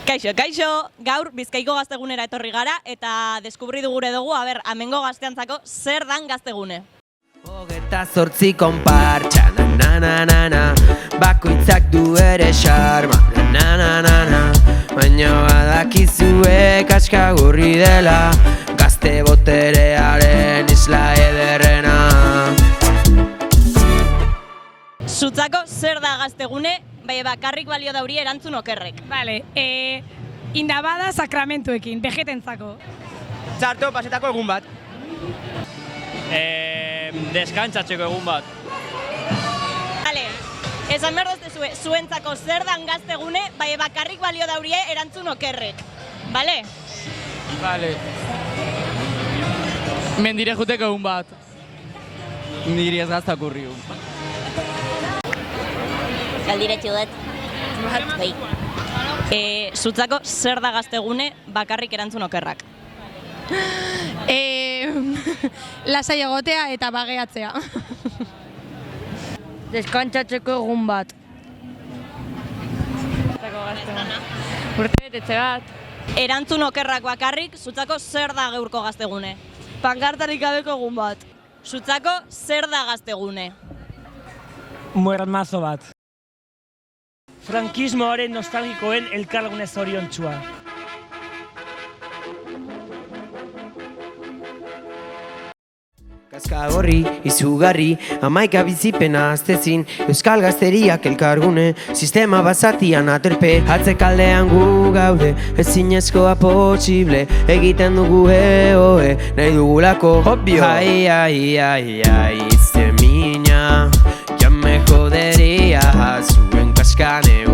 Kaixo, kaixo, gaur Bizkaiko gaztegunera etorri gara eta deskubridu gure dugu, amengo gazteantzako zer dan gaztegune. 28 konpartxa, na-na-na-na, bakoitzak du ere xarma, na-na-na-na, baina badakizue kaskagurri dela, gazte boterearen isla ederrena. Zutzako zer da gaztegune, bai bakarrik balio dauri erantzun okerrek. Vale, indabada sakramentuekin, vegetentzako. Txarto pasetako egun bat. Deskantzatzeko egun bat. Vale, esan behar doztezue, zuentzako zer dan gaztegune, bai bakarrik balio daurie erantzun okerrek. Vale? Vale. Mendire juteko egun bat. Niri ez gaztakurri egun bat. Galdiretxu dut. Bai. Zutzako zer da gaztegune, bakarrik erantzun okerrak. Lasai egotea eta bageatzea. Deskantzatzeko egun bat. Urtebetetze bat. Erantzun okerrak bakarrik, zutzako zer da gaurko gaztegune. Pankartarik gabeko egun bat. Zutzako zer da gaztegune. Muermazo bat. Frankismoaren nostalgikoen elkargune zoriontsua. Kaskagorri, izugarri, amaika bizipena aztezin, euskal gazteriak elkargune, sistema basatian aterpe, atzekaldean gu gaude, ezinezkoa posible, egiten dugu eoe, nahi dugulako, obvio. Ai, ai, ai, ai, zemina, ja me joderia, zuen kaskane